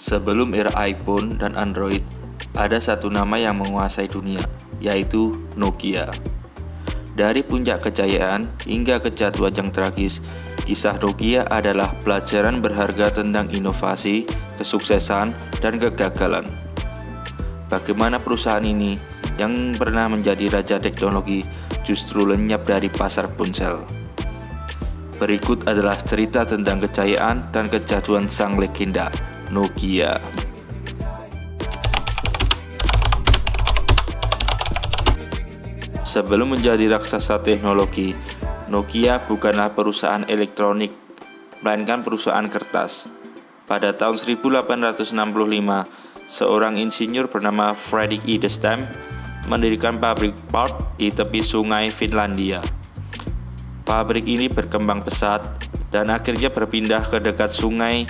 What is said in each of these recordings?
Sebelum era iPhone dan Android, ada satu nama yang menguasai dunia, yaitu Nokia. Dari puncak kejayaan hingga kejatuhan yang tragis, kisah Nokia adalah pelajaran berharga tentang inovasi, kesuksesan, dan kegagalan. Bagaimana perusahaan ini yang pernah menjadi raja teknologi justru lenyap dari pasar ponsel. Berikut adalah cerita tentang kejayaan dan kejatuhan sang legenda, Nokia. Sebelum menjadi raksasa teknologi, Nokia bukanlah perusahaan elektronik, melainkan perusahaan kertas. Pada tahun 1865, seorang insinyur bernama Fredrik Idestam mendirikan pabrik part di tepi sungai Finlandia. Pabrik ini berkembang pesat dan akhirnya berpindah ke dekat sungai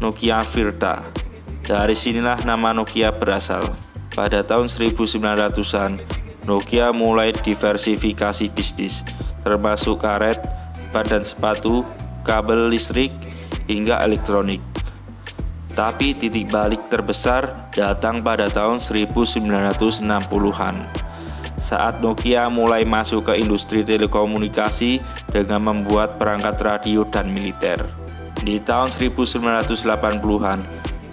Nokia Virta. Dari sinilah nama Nokia berasal. Pada tahun 1900-an, Nokia mulai diversifikasi bisnis, termasuk karet, badan sepatu, kabel listrik, hingga elektronik. Tapi titik balik terbesar datang pada tahun 1960-an, saat Nokia mulai masuk ke industri telekomunikasi dengan membuat perangkat radio dan militer. Di tahun 1980-an,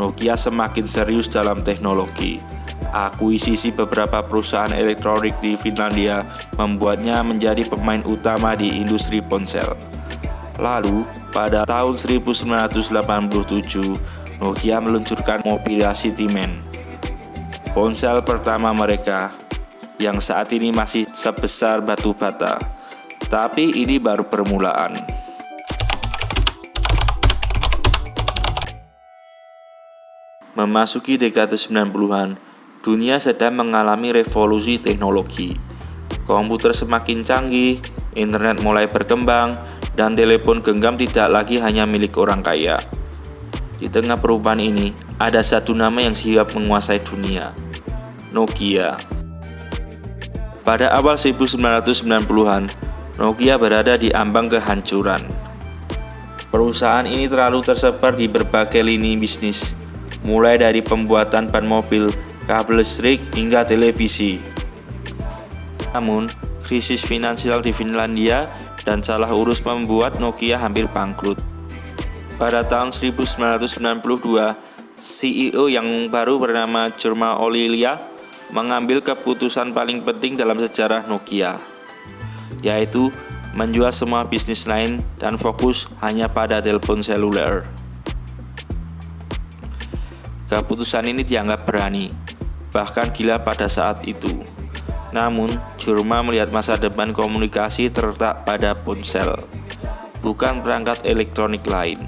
Nokia semakin serius dalam teknologi. Akuisisi beberapa perusahaan elektronik di Finlandia membuatnya menjadi pemain utama di industri ponsel. Lalu, pada tahun 1987, Nokia meluncurkan Mobila Cityman, ponsel pertama mereka, yang saat ini masih sebesar batu bata. Tapi ini baru permulaan. Memasuki dekade 90-an, dunia sedang mengalami revolusi teknologi. Komputer semakin canggih, internet mulai berkembang, dan telepon genggam tidak lagi hanya milik orang kaya. Di tengah perubahan ini, ada satu nama yang siap menguasai dunia, Nokia. Pada awal 1990-an, Nokia berada di ambang kehancuran. Perusahaan ini terlalu tersebar di berbagai lini bisnis, mulai dari pembuatan ban mobil, kabel listrik, hingga televisi. Namun, krisis finansial di Finlandia dan salah urus membuat Nokia hampir bangkrut. Pada tahun 1992, CEO yang baru bernama Jorma Ollila mengambil keputusan paling penting dalam sejarah Nokia, yaitu menjual semua bisnis lain dan fokus hanya pada telepon seluler. Keputusan ini dianggap berani, bahkan gila pada saat itu. Namun, Jorma melihat masa depan komunikasi terletak pada ponsel, bukan perangkat elektronik lain.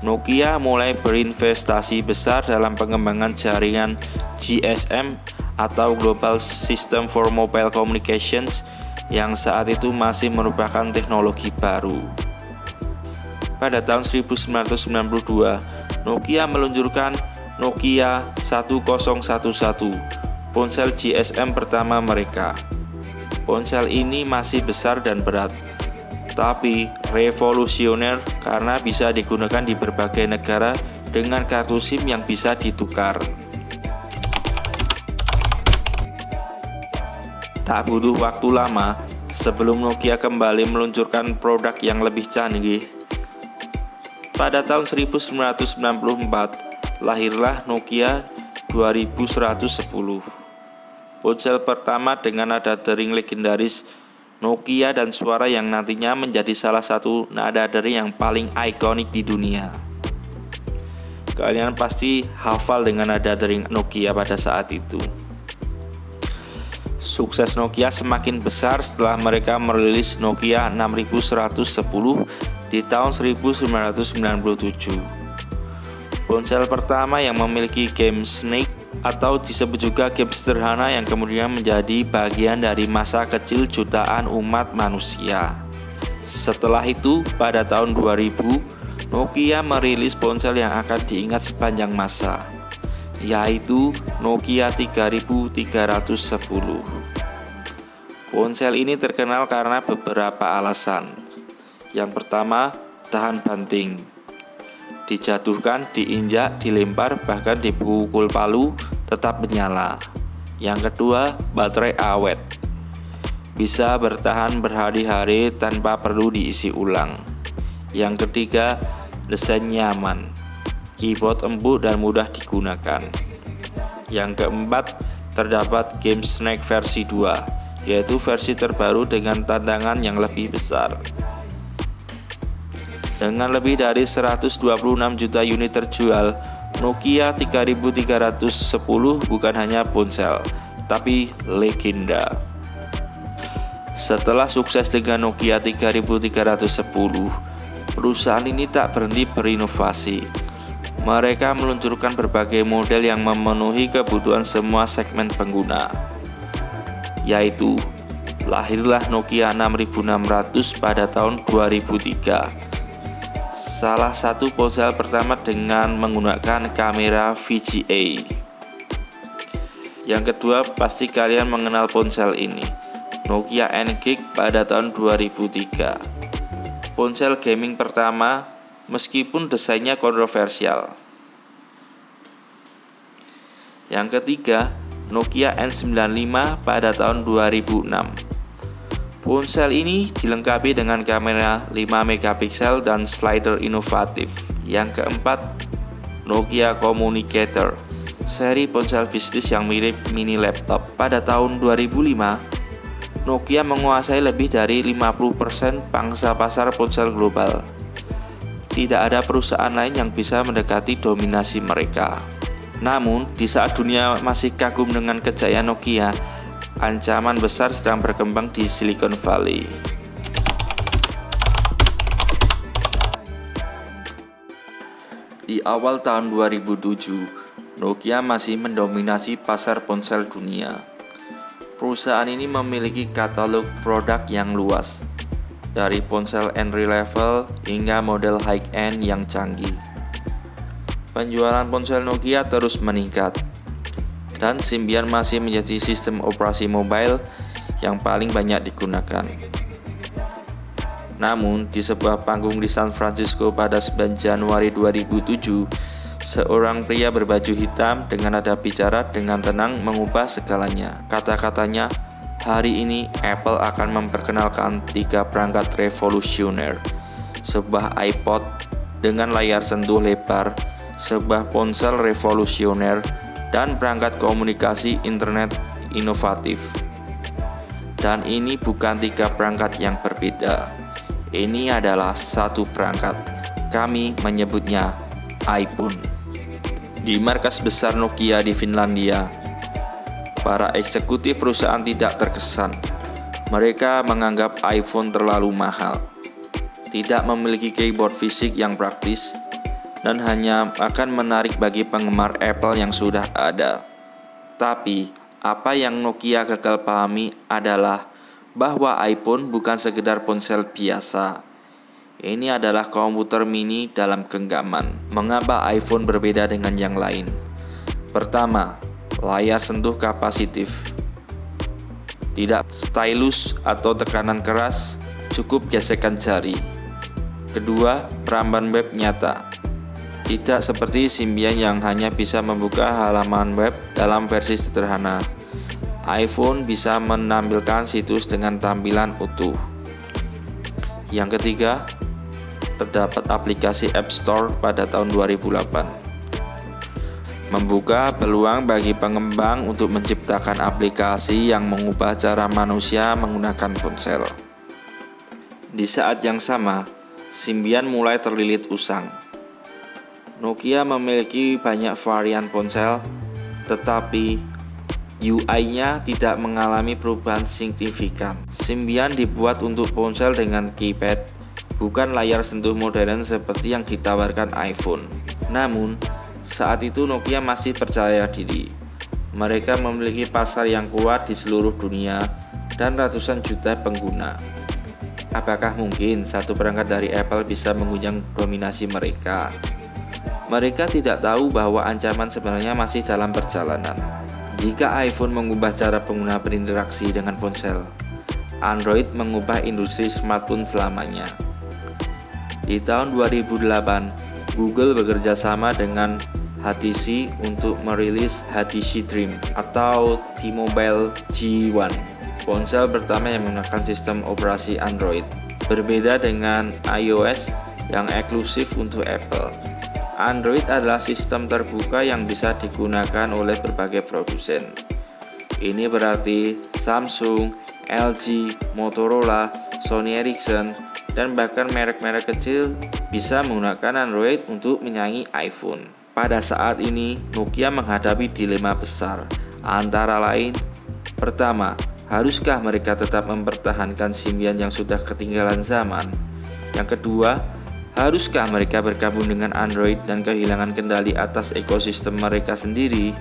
Nokia mulai berinvestasi besar dalam pengembangan jaringan GSM atau Global System for Mobile Communications yang saat itu masih merupakan teknologi baru. Pada tahun 1992, Nokia meluncurkan Nokia 1011, ponsel GSM pertama mereka. Ponsel ini masih besar dan berat, tapi revolusioner karena bisa digunakan di berbagai negara dengan kartu SIM yang bisa ditukar. Tak butuh waktu lama sebelum Nokia kembali meluncurkan produk yang lebih canggih. Pada tahun 1994, lahirlah Nokia 2110, ponsel pertama dengan nada dering legendaris Nokia dan suara yang nantinya menjadi salah satu nada dering yang paling ikonik di dunia. Kalian pasti hafal dengan nada dering Nokia pada saat itu. Sukses Nokia semakin besar setelah mereka merilis Nokia 6110 di tahun 1997. Ponsel pertama yang memiliki game Snake atau disebut juga game sederhana yang kemudian menjadi bagian dari masa kecil jutaan umat manusia. Setelah itu, pada tahun 2000, Nokia merilis ponsel yang akan diingat sepanjang masa, yaitu Nokia 3310. Ponsel ini terkenal karena beberapa alasan. Yang pertama, tahan banting. dijatuhkan, diinjak, dilempar, bahkan dipukul palu, tetap menyala. Yang kedua, baterai awet. Bisa bertahan berhari-hari tanpa perlu diisi ulang. Yang ketiga, desain nyaman. Keyboard empuk dan mudah digunakan. Yang keempat, terdapat Game Snake versi 2, yaitu versi terbaru dengan tantangan yang lebih besar. Dengan lebih dari 126 juta unit terjual, Nokia 3310 bukan hanya ponsel, tapi legenda. Setelah sukses dengan Nokia 3310, perusahaan ini tak berhenti berinovasi. Mereka meluncurkan berbagai model yang memenuhi kebutuhan semua segmen pengguna, yaitu lahirlah Nokia 6600 pada tahun 2003. Salah satu ponsel pertama dengan menggunakan kamera VGA. Yang kedua, pasti kalian mengenal ponsel ini, Nokia N-Gig pada tahun 2003. Ponsel gaming pertama meskipun desainnya kontroversial. Yang ketiga, Nokia N95 pada tahun 2006. Ponsel ini dilengkapi dengan kamera 5 megapiksel dan slider inovatif. Yang keempat, Nokia Communicator, seri ponsel bisnis yang mirip mini laptop. Pada tahun 2005, Nokia menguasai lebih dari 50% pangsa pasar ponsel global. Tidak ada perusahaan lain yang bisa mendekati dominasi mereka. Namun, di saat dunia masih kagum dengan kejayaan Nokia, ancaman besar sedang berkembang di Silicon Valley. Di awal tahun 2007, Nokia masih mendominasi pasar ponsel dunia. Perusahaan ini memiliki katalog produk yang luas, dari ponsel entry level hingga model high-end yang canggih. Penjualan ponsel Nokia terus meningkat, dan Symbian masih menjadi sistem operasi mobile yang paling banyak digunakan. Namun, di sebuah panggung di San Francisco pada 9 Januari 2007, seorang pria berbaju hitam dengan nada bicara dengan tenang mengubah segalanya. Kata-katanya, hari ini Apple akan memperkenalkan 3 perangkat revolusioner, sebuah iPod dengan layar sentuh lebar, sebuah ponsel revolusioner, dan perangkat komunikasi internet inovatif. Dan ini bukan 3 perangkat yang berbeda. Ini adalah satu perangkat. Kami menyebutnya iPhone. Di markas besar Nokia di Finlandia, para eksekutif perusahaan tidak terkesan. Mereka menganggap iPhone terlalu mahal, tidak memiliki keyboard fisik yang praktis, dan hanya akan menarik bagi penggemar Apple yang sudah ada. Tapi, apa yang Nokia gagal pahami adalah bahwa iPhone bukan sekedar ponsel biasa. Ini adalah komputer mini dalam genggaman. Mengapa iPhone berbeda dengan yang lain? Pertama, layar sentuh kapasitif. Tidak stylus atau tekanan keras, cukup gesekan jari. Kedua, peramban web nyata. Tidak seperti Symbian yang hanya bisa membuka halaman web dalam versi sederhana. iPhone bisa menampilkan situs dengan tampilan utuh. Yang ketiga, terdapat aplikasi App Store pada tahun 2008. Membuka peluang bagi pengembang untuk menciptakan aplikasi yang mengubah cara manusia menggunakan ponsel. Di saat yang sama, Symbian mulai terlilit usang. Nokia memiliki banyak varian ponsel, tetapi UI-nya tidak mengalami perubahan signifikan. Symbian dibuat untuk ponsel dengan keypad, bukan layar sentuh modern seperti yang ditawarkan iPhone. Namun, saat itu Nokia masih percaya diri. Mereka memiliki pasar yang kuat di seluruh dunia dan ratusan juta pengguna. Apakah mungkin satu perangkat dari Apple bisa mengunyah dominasi mereka? Mereka tidak tahu bahwa ancaman sebenarnya masih dalam perjalanan. Jika iPhone mengubah cara pengguna berinteraksi dengan ponsel, Android mengubah industri smartphone selamanya. Di tahun 2008, Google bekerja sama dengan HTC untuk merilis HTC Dream atau T-Mobile G1, ponsel pertama yang menggunakan sistem operasi Android. Berbeda dengan iOS yang eksklusif untuk Apple, Android adalah sistem terbuka yang bisa digunakan oleh berbagai produsen. Ini berarti Samsung, LG, Motorola, Sony Ericsson, dan bahkan merek-merek kecil bisa menggunakan Android untuk menyaingi iPhone. Pada saat ini, Nokia menghadapi dilema besar, antara lain, pertama, haruskah mereka tetap mempertahankan Symbian yang sudah ketinggalan zaman? Yang kedua, haruskah mereka bergabung dengan Android dan kehilangan kendali atas ekosistem mereka sendiri?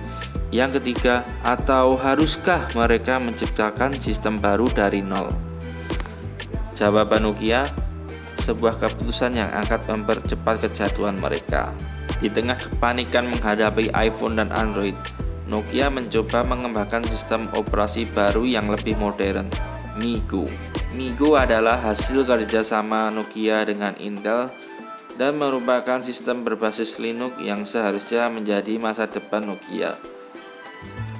Yang ketiga, atau haruskah mereka menciptakan sistem baru dari nol? Jawaban Nokia, sebuah keputusan yang akan mempercepat kejatuhan mereka. Di tengah kepanikan menghadapi iPhone dan Android, Nokia mencoba mengembangkan sistem operasi baru yang lebih modern, MeeGo. MeeGo adalah hasil kerjasama Nokia dengan Intel dan merupakan sistem berbasis Linux yang seharusnya menjadi masa depan Nokia.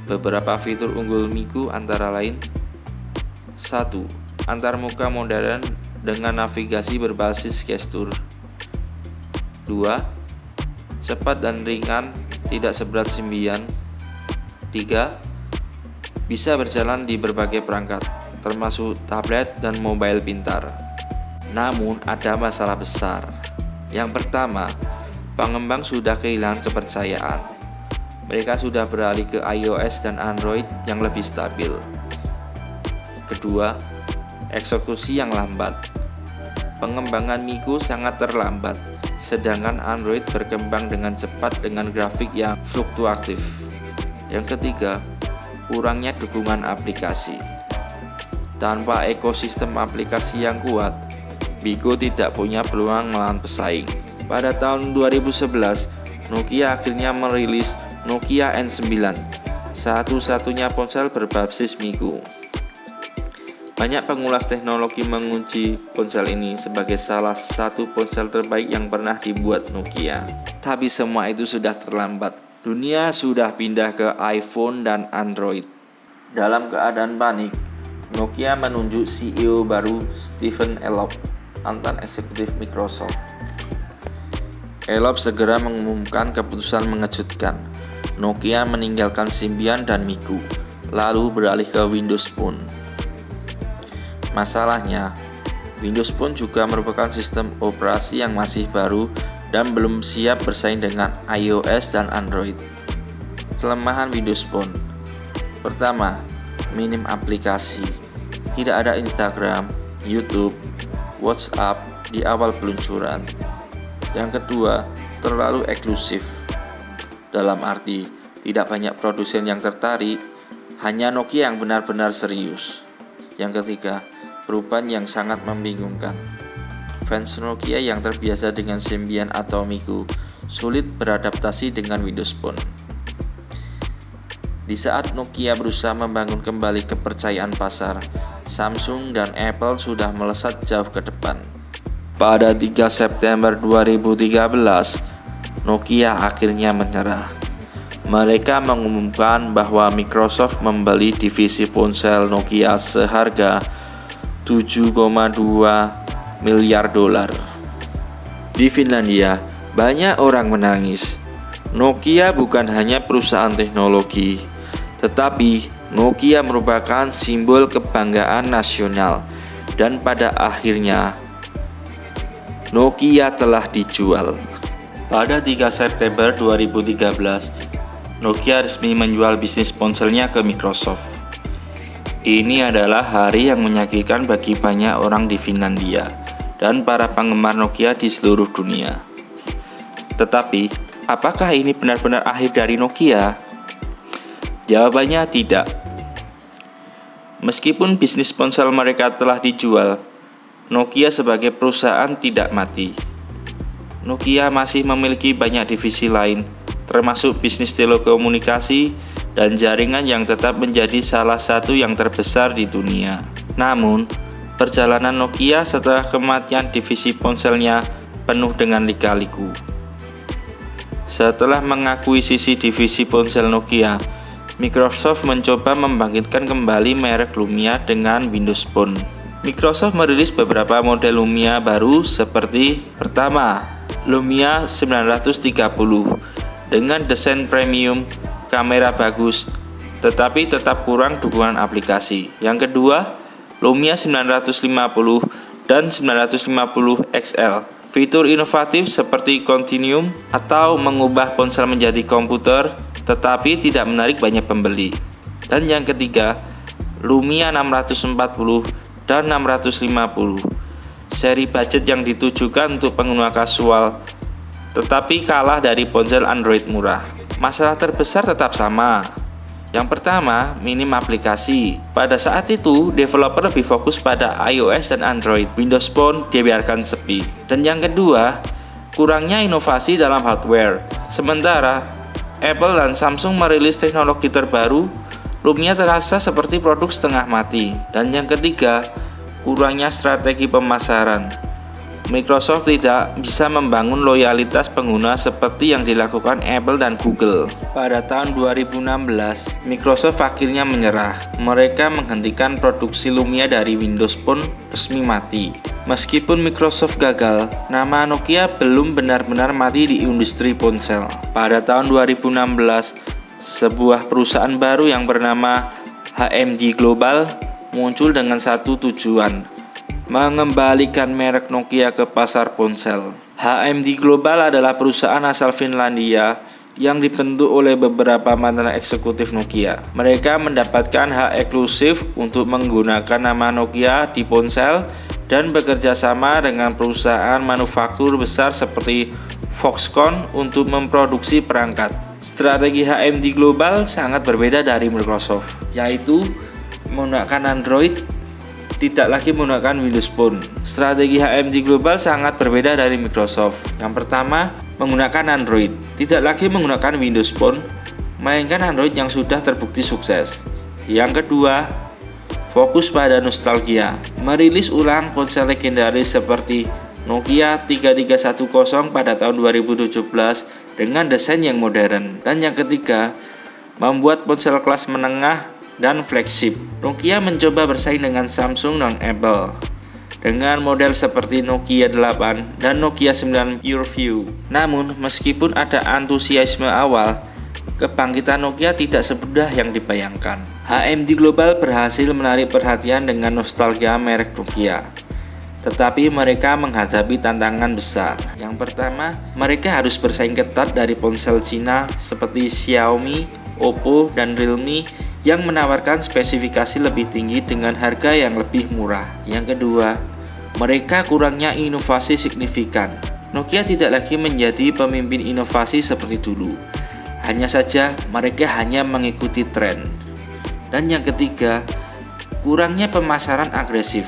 Beberapa fitur unggul MeeGo antara lain: 1. Antarmuka modern dengan navigasi berbasis gestur. 2. Cepat dan ringan, tidak seberat Symbian. 3. Bisa berjalan di berbagai perangkat, termasuk tablet dan mobile pintar. Namun ada masalah besar. Yang pertama, pengembang sudah kehilangan kepercayaan. Mereka sudah beralih ke iOS dan Android yang lebih stabil. Kedua, eksekusi yang lambat. Pengembangan MeeGo sangat terlambat, sedangkan Android berkembang dengan cepat dengan grafik yang fluktuatif. Yang ketiga, kurangnya dukungan aplikasi. Tanpa ekosistem aplikasi yang kuat, MeeGo tidak punya peluang melawan pesaing. Pada tahun 2011, Nokia akhirnya merilis Nokia N9, satu-satunya ponsel berbasis MeeGo. Banyak pengulas teknologi mengunci ponsel ini sebagai salah satu ponsel terbaik yang pernah dibuat Nokia. Tapi semua itu sudah terlambat. Dunia sudah pindah ke iPhone dan Android. Dalam keadaan panik, Nokia menunjuk CEO baru Stephen Elop, mantan eksekutif Microsoft. Elop segera mengumumkan keputusan mengejutkan. Nokia meninggalkan Symbian dan MeeGo, lalu beralih ke Windows Phone. Masalahnya, Windows Phone juga merupakan sistem operasi yang masih baru dan belum siap bersaing dengan iOS dan Android. Kelemahan Windows Phone: pertama, minim aplikasi. Tidak ada Instagram, YouTube, WhatsApp di awal peluncuran. Yang kedua, terlalu eksklusif. Dalam arti, tidak banyak produsen yang tertarik, hanya Nokia yang benar-benar serius. Yang ketiga, perubahan yang sangat membingungkan. Fans Nokia yang terbiasa dengan Symbian atau MeeGo sulit beradaptasi dengan Windows Phone. Di saat Nokia berusaha membangun kembali kepercayaan pasar, Samsung dan Apple sudah melesat jauh ke depan. Pada 3 September 2013, Nokia akhirnya menyerah. Mereka mengumumkan bahwa Microsoft membeli divisi ponsel Nokia seharga 7,2 miliar dolar. Di Finlandia, banyak orang menangis. Nokia bukan hanya perusahaan teknologi, tetapi Nokia merupakan simbol kebanggaan nasional. Dan pada akhirnya, Nokia telah dijual. Pada 3 September 2013, Nokia resmi menjual bisnis ponselnya ke Microsoft. Ini adalah hari yang menyakitkan bagi banyak orang di Finlandia dan para penggemar Nokia di seluruh dunia. Tetapi, apakah ini benar-benar akhir dari Nokia? Jawabannya tidak. Meskipun bisnis ponsel mereka telah dijual, Nokia sebagai perusahaan tidak mati. Nokia masih memiliki banyak divisi lain, termasuk bisnis telekomunikasi dan jaringan yang tetap menjadi salah satu yang terbesar di dunia. Namun, perjalanan Nokia setelah kematian divisi ponselnya penuh dengan lika-liku. Setelah mengakuisisi divisi ponsel Nokia, Microsoft mencoba membangkitkan kembali merek Lumia dengan Windows Phone. Microsoft merilis beberapa model Lumia baru seperti pertama, Lumia 930 dengan desain premium, kamera bagus, tetapi tetap kurang dukungan aplikasi. Yang kedua, Lumia 950 dan 950 XL. Fitur inovatif seperti Continuum atau mengubah ponsel menjadi komputer, tetapi tidak menarik banyak pembeli. Dan yang ketiga, Lumia 640 dan 650. Seri budget yang ditujukan untuk pengguna kasual, tetapi kalah dari ponsel Android murah. Masalah terbesar tetap sama. Yang pertama, minim aplikasi. Pada saat itu, developer lebih fokus pada iOS dan Android. Windows Phone dibiarkan sepi. Dan yang kedua, kurangnya inovasi dalam hardware. Sementara Apple dan Samsung merilis teknologi terbaru, Lumia terasa seperti produk setengah mati. Dan yang ketiga, kurangnya strategi pemasaran. Microsoft tidak bisa membangun loyalitas pengguna seperti yang dilakukan Apple dan Google. Pada tahun 2016, Microsoft akhirnya menyerah. Mereka menghentikan produksi Lumia dari Windows Phone resmi mati. Meskipun Microsoft gagal, nama Nokia belum benar-benar mati di industri ponsel. Pada tahun 2016, sebuah perusahaan baru yang bernama HMD Global muncul dengan satu tujuan, mengembalikan merek Nokia ke pasar ponsel. HMD Global adalah perusahaan asal Finlandia yang dibentuk oleh beberapa mantan eksekutif Nokia. Mereka mendapatkan hak eksklusif untuk menggunakan nama Nokia di ponsel dan bekerja sama dengan perusahaan manufaktur besar seperti Foxconn untuk memproduksi perangkat. Strategi HMD Global sangat berbeda dari Microsoft, yaitu menggunakan Android, tidak lagi menggunakan Windows Phone. Strategi HMD Global sangat berbeda dari Microsoft. Yang pertama, menggunakan Android, tidak lagi menggunakan Windows Phone, melainkan Android yang sudah terbukti sukses. Yang kedua, fokus pada nostalgia, merilis ulang ponsel legendaris seperti Nokia 3310 pada tahun 2017 dengan desain yang modern. Dan yang ketiga, membuat ponsel kelas menengah dan flagship. Nokia mencoba bersaing dengan Samsung dan Apple dengan model seperti Nokia 8 dan Nokia 9 PureView. Namun, meskipun ada antusiasme awal, kebangkitan Nokia tidak semudah yang dibayangkan. HMD Global berhasil menarik perhatian dengan nostalgia merek Nokia. Tetapi mereka menghadapi tantangan besar. Yang pertama, mereka harus bersaing ketat dari ponsel Cina seperti Xiaomi, Oppo, dan Realme yang menawarkan spesifikasi lebih tinggi dengan harga yang lebih murah. Yang kedua, mereka kurangnya inovasi signifikan. Nokia tidak lagi menjadi pemimpin inovasi seperti dulu. Hanya saja mereka hanya mengikuti tren. Dan yang ketiga, kurangnya pemasaran agresif.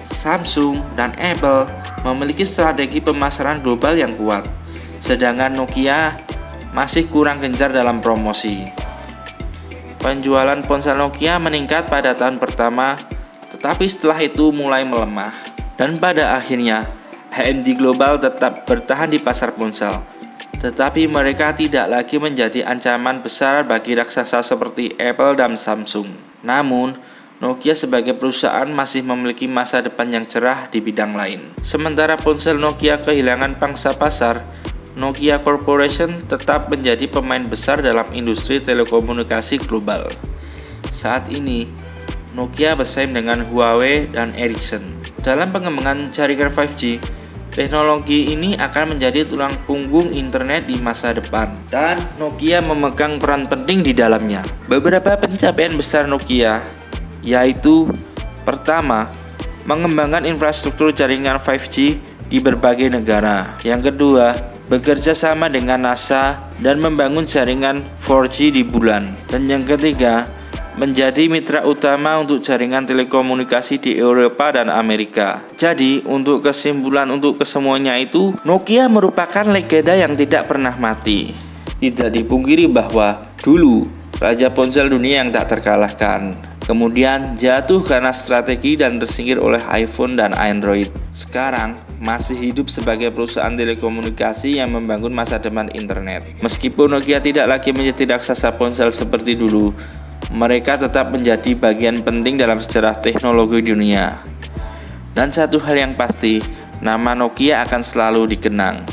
Samsung dan Apple memiliki strategi pemasaran global yang kuat, sedangkan Nokia masih kurang gencar dalam promosi. Penjualan ponsel Nokia meningkat pada tahun pertama, tetapi setelah itu mulai melemah. Dan pada akhirnya, HMD Global tetap bertahan di pasar ponsel, tetapi mereka tidak lagi menjadi ancaman besar bagi raksasa seperti Apple dan Samsung. Namun, Nokia sebagai perusahaan masih memiliki masa depan yang cerah di bidang lain. Sementara ponsel Nokia kehilangan pangsa pasar, Nokia Corporation tetap menjadi pemain besar dalam industri telekomunikasi global. Saat ini, Nokia bersaing dengan Huawei dan Ericsson. Dalam pengembangan jaringan 5G, teknologi ini akan menjadi tulang punggung internet di masa depan, dan Nokia memegang peran penting di dalamnya. Beberapa pencapaian besar Nokia yaitu pertama, mengembangkan infrastruktur jaringan 5G di berbagai negara. Yang kedua, bekerja sama dengan NASA dan membangun jaringan 4G di bulan. Dan yang ketiga, menjadi mitra utama untuk jaringan telekomunikasi di Eropa dan Amerika. Jadi, untuk kesimpulan untuk kesemuanya itu, Nokia merupakan legenda yang tidak pernah mati. Tidak dipungkiri bahwa dulu Raja ponsel dunia yang tak terkalahkan. Kemudian jatuh karena strategi dan tersingkir oleh iPhone dan Android. Sekarang masih hidup sebagai perusahaan telekomunikasi yang membangun masa depan internet. Meskipun Nokia tidak lagi menjadi raksasa ponsel seperti dulu, mereka tetap menjadi bagian penting dalam sejarah teknologi dunia. Dan satu hal yang pasti, nama Nokia akan selalu dikenang.